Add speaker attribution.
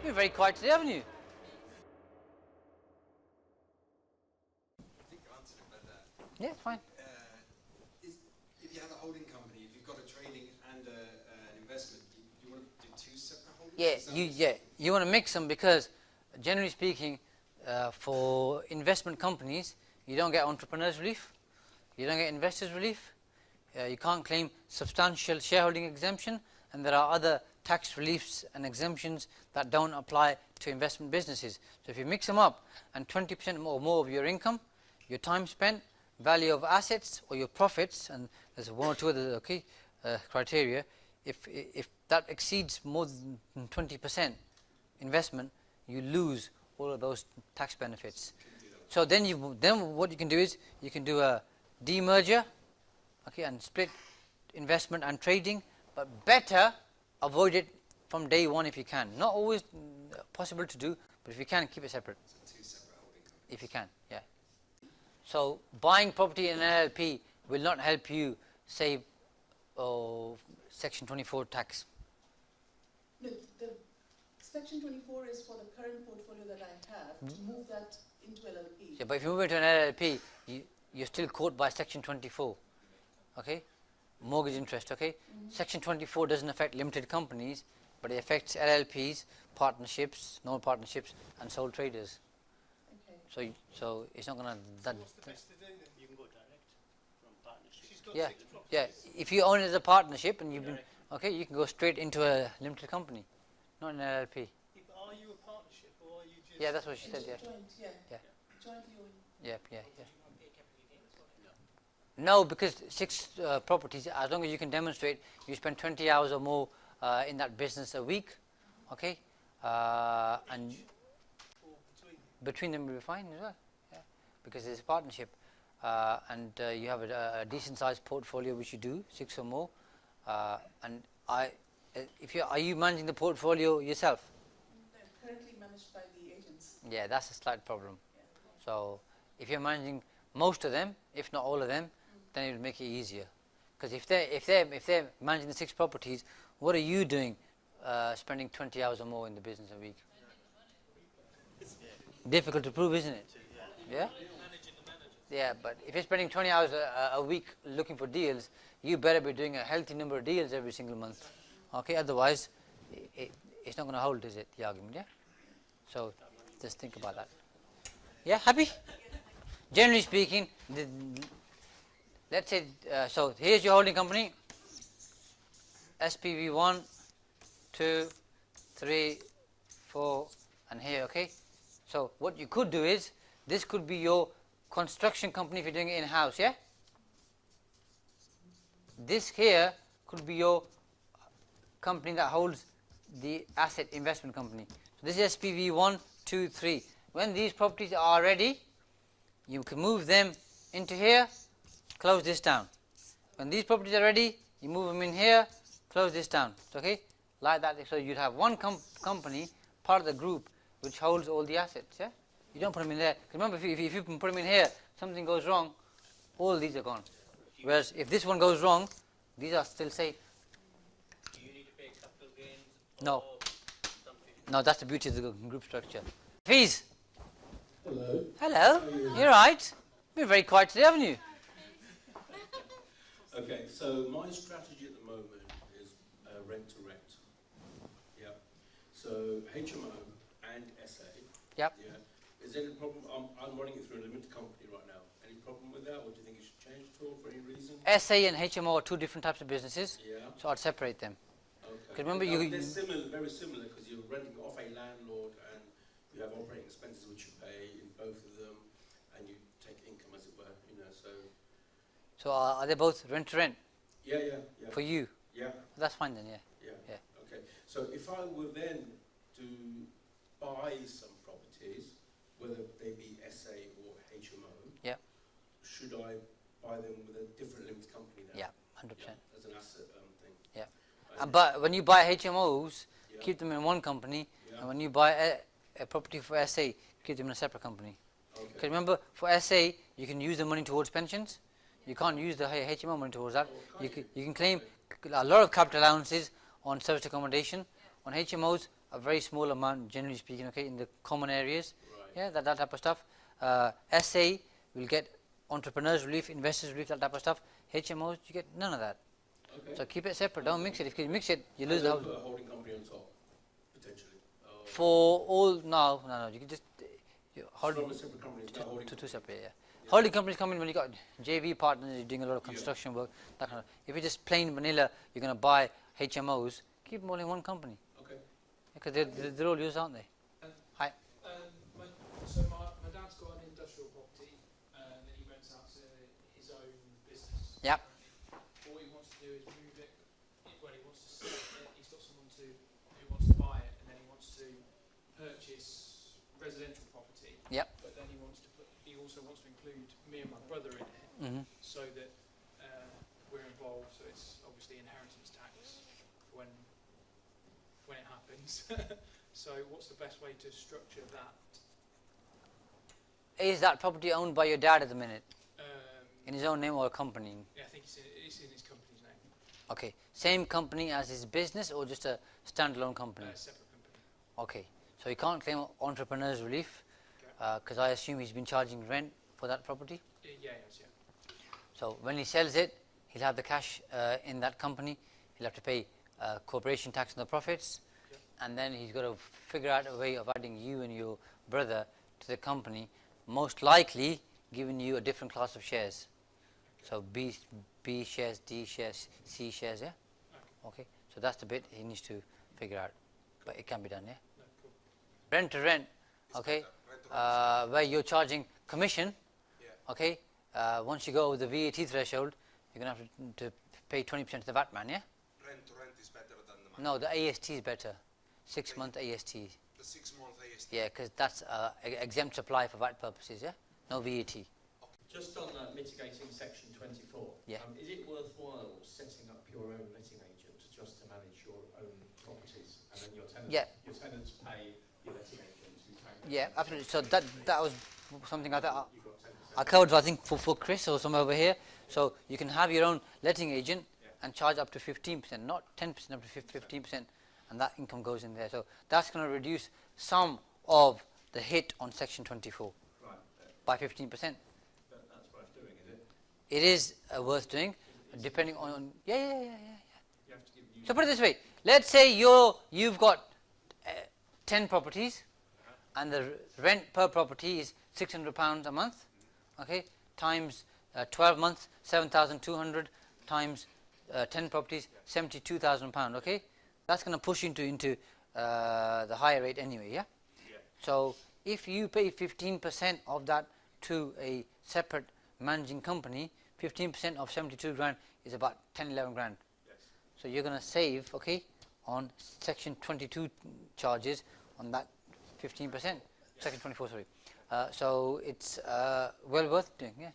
Speaker 1: You're very quiet today, haven't you?
Speaker 2: I think you answered it, but
Speaker 1: Yeah, it's fine.
Speaker 2: if you have a holding company, if you've got a trading and an investment, you want to do two separate holdings?
Speaker 1: You want to mix them because, generally speaking, for investment companies, you don't get entrepreneurs relief, you don't get investors relief, you can't claim substantial shareholding exemption, and there are other tax reliefs and exemptions that don't apply to investment businesses. So if you mix them up and 20% or more of your income, your time spent, value of assets or your profits, and there's one or two other criteria, if that exceeds more than 20% investment, you lose all of those tax benefits. So then what you can do is you can do a demerger, and split investment and trading, but better avoid it from day one if you can. Not always possible to do, but if you can, keep it separate.
Speaker 2: So two separate holding companies.
Speaker 1: If you can, yeah. So buying property in an LLP will not help you save Section 24 tax.
Speaker 3: No, the Section 24 is for the current portfolio that I have, to move that into LLP.
Speaker 1: Yeah, but if you move into an LLP, you're still caught by Section 24. Okay, mortgage interest. Okay, Section 24 doesn't affect limited companies, but it affects LLPs, partnerships, non-partnerships, and sole traders.
Speaker 3: Okay.
Speaker 1: So it's not gonna.
Speaker 4: What's the best to do then? You can go direct from partnership.
Speaker 1: Yeah. If you own it as a partnership and you've been you can go straight into a limited company, not an LLP.
Speaker 4: Are you a partnership or are you just?
Speaker 1: Yeah, that's what she said. Yeah.
Speaker 3: Joint, yeah.
Speaker 1: Yeah.
Speaker 3: Jointly owned.
Speaker 1: Yeah. No, because 6 properties, as long as you can demonstrate you spend 20 hours or more in that business a week, okay, and between them will be fine as well, yeah, because it's a partnership, and you have a decent sized portfolio, which you do, 6 or more, and are you managing the portfolio yourself?
Speaker 3: They're currently managed by the agents.
Speaker 1: Yeah, that's a slight problem. So if you're managing most of them, if not all of them, then it will make it easier. Because if they're managing the 6 properties, what are you doing, spending 20 hours or more in the business a week? Difficult to prove, isn't it? Yeah. Yeah, but if you're spending 20 hours a week looking for deals, you better be doing a healthy number of deals every single month. Okay, otherwise, it's not going to hold, is it? The argument, yeah. So just think about that. Yeah, happy? Generally speaking, let's say, so here's your holding company, SPV 1, 2, 3, 4, and here, okay? So what you could do is, this could be your construction company if you're doing it in-house, yeah? This here could be your company that holds the asset investment company. So this is SPV 1, 2, 3. When these properties are ready, you can move them into here, close this down. When these properties are ready, you move them in here, close this down. Okay, like that. So you'd have one company, part of the group, which holds all the assets. Yeah, you don't put them in there. Remember, if you put them in here, something goes wrong, all these are gone. Whereas if this one goes wrong, these are still safe.
Speaker 4: Do you need to pay capital gains?
Speaker 1: No.
Speaker 4: Something?
Speaker 1: No, that's the beauty of the group structure. Fees.
Speaker 5: Hello.
Speaker 1: Hello. You're right. You're very quiet today, haven't you?
Speaker 5: Okay, so my strategy at the moment is rent to rent. Yeah. So HMO and SA.
Speaker 1: Yep.
Speaker 5: Yeah. Is there any problem? I'm running it through a limited company right now. Any problem with that, or do you think it should change at all for any reason?
Speaker 1: SA and HMO are 2 different types of businesses.
Speaker 5: Yeah.
Speaker 1: So I'd separate them.
Speaker 5: Okay.
Speaker 1: Remember,
Speaker 5: they're similar, very similar, because you're renting off a landlord and you have operating expenses which you pay in both of them, and you take income, as it were.
Speaker 1: So are they both rent to rent
Speaker 5: Yeah.
Speaker 1: for you?
Speaker 5: Yeah.
Speaker 1: That's fine then, yeah.
Speaker 5: Yeah. Okay. So if I were then to buy some properties, whether they be SA or HMO,
Speaker 1: Yeah.
Speaker 5: should I buy them with a different limited company now?
Speaker 1: Yeah, 100%.
Speaker 5: As an asset thing.
Speaker 1: Yeah.
Speaker 5: And-
Speaker 1: But when you buy HMOs,
Speaker 5: Yeah.
Speaker 1: keep them in one company,
Speaker 5: Yeah.
Speaker 1: and when you buy a property for SA, keep them in a separate company. Because
Speaker 5: Okay.
Speaker 1: remember, for SA, you can use the money towards pensions. You can't use the HMO money towards that. You can claim a lot of capital allowances on service accommodation. On HMOs, a very small amount, generally speaking, okay, in the common areas.
Speaker 5: Right.
Speaker 1: Yeah, that type of stuff. SA will get entrepreneurs relief, investors relief, that type of stuff. HMOs, you get none of that.
Speaker 5: Okay.
Speaker 1: So keep it separate. Don't mix it. If you mix it, you
Speaker 5: And
Speaker 1: lose the
Speaker 5: then
Speaker 1: whole.
Speaker 5: put a holding company on top, potentially. Oh.
Speaker 1: For all no, you can just hold
Speaker 5: It's not a separate company, it's not a holding
Speaker 1: two
Speaker 5: company.
Speaker 1: separate. Yeah. Holding companies come in when you got JV partners, you're doing a lot of construction work. That kind of. If it's just plain vanilla, you're going to buy HMOs. Keep them all in one company
Speaker 5: Okay.
Speaker 1: because they're all yours, aren't they? Hi.
Speaker 6: My dad's got an industrial property that he rents out to his own business.
Speaker 1: Yep.
Speaker 6: What he wants to do is move it. Well, he wants to sell it. He's got someone who wants to buy it, and then he wants to purchase residential property.
Speaker 1: Yep.
Speaker 6: But then he also wants to include me and my brother in it,
Speaker 1: Mm-hmm.
Speaker 6: so that we're involved. So it's obviously inheritance tax when it happens. So what's the best way to structure that?
Speaker 1: Is that property owned by your dad at the minute,
Speaker 6: Um,
Speaker 1: in his own name or a company?
Speaker 6: yeah, I think it's in his company's name.
Speaker 1: Okay. Same company as his business or just a standalone company?
Speaker 6: Separate company.
Speaker 1: Okay. So he can't claim entrepreneurs relief
Speaker 6: Okay.
Speaker 1: because I assume he's been charging rent for that property.
Speaker 6: Yeah, yes, yeah.
Speaker 1: So when he sells it, he'll have the cash in that company. He'll have to pay corporation tax on the profits, and then he's got to figure out a way of adding you and your brother to the company. Most likely, giving you a different class of shares. So B shares, D shares, C shares. Yeah. Okay. So that's the bit he needs to figure out, but it can be done. Yeah.
Speaker 6: No, cool.
Speaker 1: Rent to rent. Okay. Where you're charging commission. Okay. Once you go over the VAT threshold, you're going to have to pay 20% to the VAT man, yeah?
Speaker 7: Rent to rent is better than the money.
Speaker 1: No, the AST is better. 6-month AST.
Speaker 7: The 6-month AST.
Speaker 1: Yeah, because that's exempt supply for VAT purposes, yeah? No VAT.
Speaker 8: Just on mitigating section 24,
Speaker 1: Yeah.
Speaker 8: Is it worthwhile setting up your own letting agent just to manage your own properties, and then your tenants pay your letting agent who pay?
Speaker 1: Yeah, absolutely. So that was something I thought
Speaker 8: You've got 10%.
Speaker 1: I covered, I think, for Chris or somewhere over here. So you can have your own letting agent and charge up to 15%, not 10%, up to 15%, and that income goes in there. So that's going to reduce some of the hit on section 24
Speaker 8: Right.
Speaker 1: by 15%.
Speaker 8: That's worth doing, is it?
Speaker 1: It is worth doing, depending on
Speaker 8: You have to give you.
Speaker 1: So put it this way: let's say you've got 10 properties, and the rent per property is £600 a month. Okay, times 12 months, 7,200 times 10 properties, £72,000. Okay, that's going to push you into the higher rate anyway. Yeah. So if you pay 15% of that to a separate managing company, 15% of 72 grand is about 10-11 grand.
Speaker 8: Yes.
Speaker 1: So you're going to save, okay, on section 22 charges on that 15%. Section 24, sorry. So it's well worth doing. Yeah.